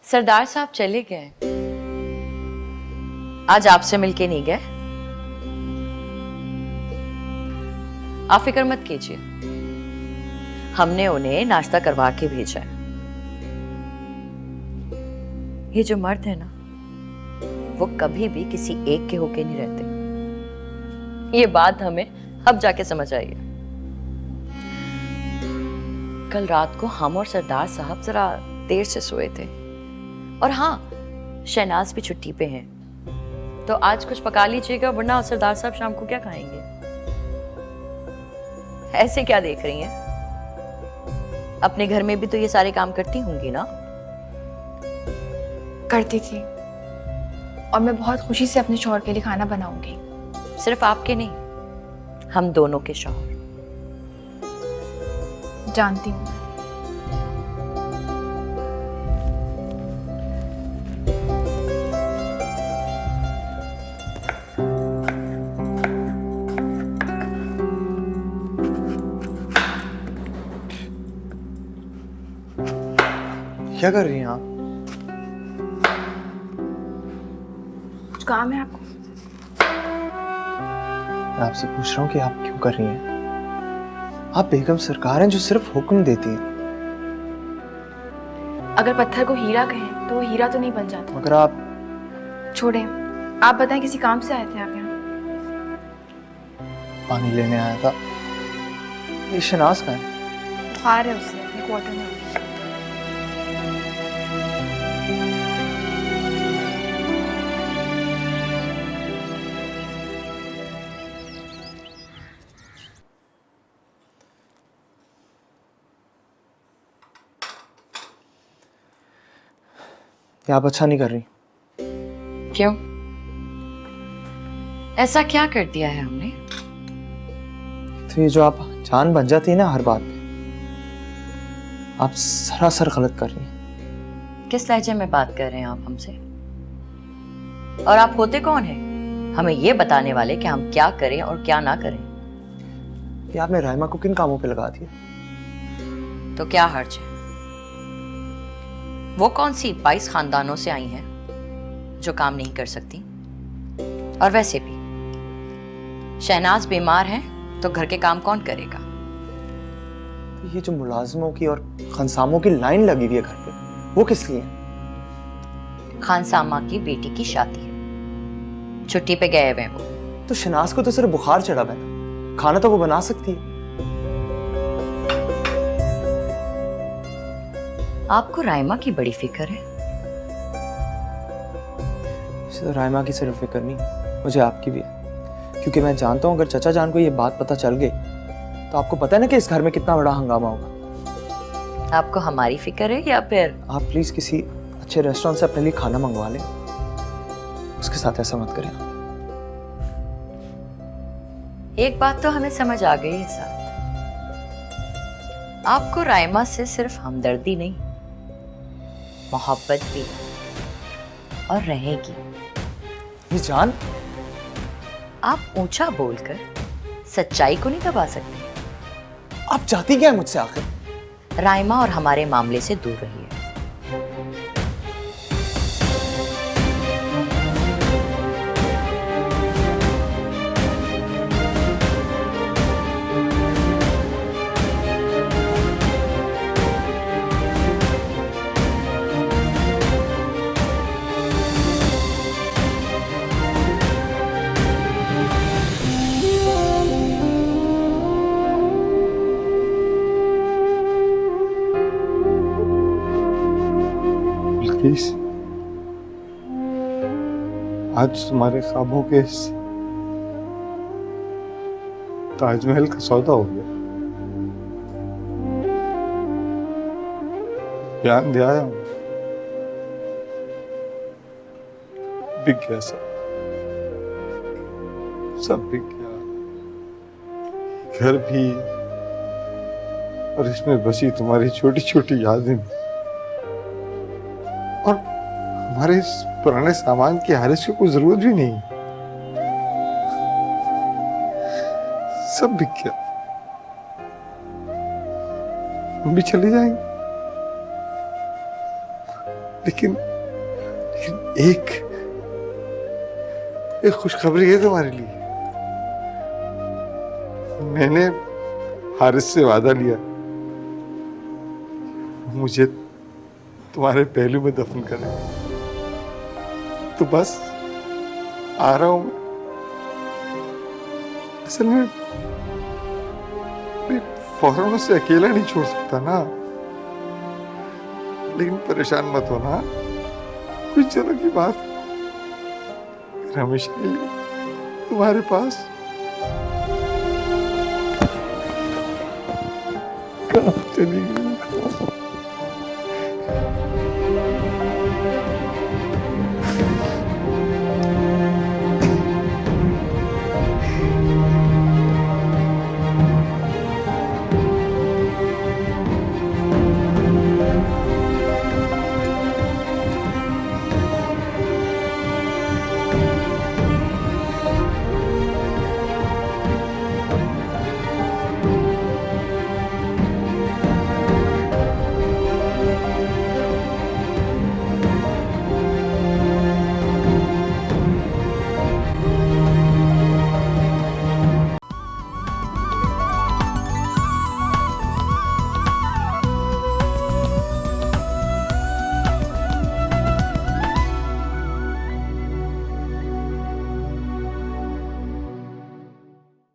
सरदार साहब चले गए, आज आपसे मिलके नहीं गए। आप फिक्र मत कीजिए, हमने उन्हें नाश्ता करवा के भेजा है। ये जो मर्द है ना, वो कभी भी किसी एक के होके नहीं रहते। ये बात हमें अब जाके समझ आई है। कल रात को हम और सरदार साहब जरा देर से सोए थे, और हाँ, शहनाज भी छुट्टी पे हैं, तो आज कुछ पका लीजिएगा, वरना सरदार साहब शाम को क्या खाएंगे। ऐसे क्या देख रही हैं? अपने घर में भी तो ये सारे काम करती होंगी ना? करती थी, और मैं बहुत खुशी से अपने शौहर के लिए खाना बनाऊंगी। सिर्फ आपके नहीं, हम दोनों के शौहर। जानती हूँ। क्या कर रही हैं आप? कुछ काम है आपको? मैं आपसे पूछ रहा हूँ कि आप क्यों कर रही हैं? आप बेगम सरकार हैं जो सिर्फ हुक्म देती हैं। अगर पत्थर को हीरा कहें तो वो हीरा तो नहीं बन जाता। मगर आप... छोड़ें, आप बताएं, किसी काम से आए थे आप यहाँ? पानी लेने आया था। ये शनाज का है? बाहर है, उससे अपने क्वार्टर में। ये आप अच्छा नहीं कर रही। क्यों? ऐसा क्या कर दिया है हमने? तो ये जो आप जान बन जाती है ना हर बात पे, आप सरासर गलत कर रही हैं। किस लहजे में बात कर रहे हैं आप हमसे? और आप होते कौन हैं हमें ये बताने वाले कि हम क्या करें और क्या ना करें? ये आपने राइमा को किन कामों पे लगा दिया? तो क्या हर्ज है? वो कौन सी 22 खानदानों से आई हैं जो काम नहीं कर सकती? और वैसे भी शहनाज बीमार है तो घर के काम कौन करेगा? तो ये जो मुलाजमों की और खनसामों की लाइन लगी हुई है घर पे, वो किस लिए? खानसामा की बेटी की शादी है, छुट्टी पे गए हुए हैं वो। तो शनाज को तो सिर्फ बुखार चढ़ा हुआ है, खाना तो वो बना सकती है। आपको राइमा की बड़ी फिक्र है। तो राइमा की सिर्फ फिक्र नहीं, मुझे आपकी भी है। क्योंकि मैं जानता हूँ अगर चचा जान को ये बात पता चल गई तो आपको पता है ना कि इस घर में कितना बड़ा हंगामा होगा। आपको हमारी फिक्र है या फिर? आप प्लीज किसी अच्छे रेस्टोरेंट से अपने लिए खाना मंगवा लें, उसके साथ ऐसा मत करें। एक बात तो हमें समझ आ गई है साथ, आपको राइमा से सिर्फ हमदर्दी नहीं, मोहब्बत भी और रहेगी। ये जान, आप ऊंचा बोलकर सच्चाई को नहीं दबा सकते। आप चाहती क्या है मुझसे आखिर? राइमा और हमारे मामले से दूर रहिए। प्लीज, आज तुम्हारे ख्वाबों के इस ताजमहल का सौदा हो गया। बयान दिया है, बिक गया सब बिक गया, घर भी और इसमें बसी तुम्हारी छोटी छोटी यादें भी। और हमारे इस पुराने सामान की हारिस की कोई जरूरत भी नहीं, सब बिक गया। हम भी चले जाएंगे, लेकिन एक खुशखबरी है तुम्हारे लिए। मैंने हारिस से वादा लिया, मुझे तुम्हारे पहलू में दफन करें। तो बस आ रहा हूं मैं। असल में मैं फौरन उसे अकेला नहीं छोड़ सकता ना, लेकिन परेशान मत होना, कुछ दिनों की बात, फिर हमेशा के लिए तुम्हारे पास। कहाँ चली गई?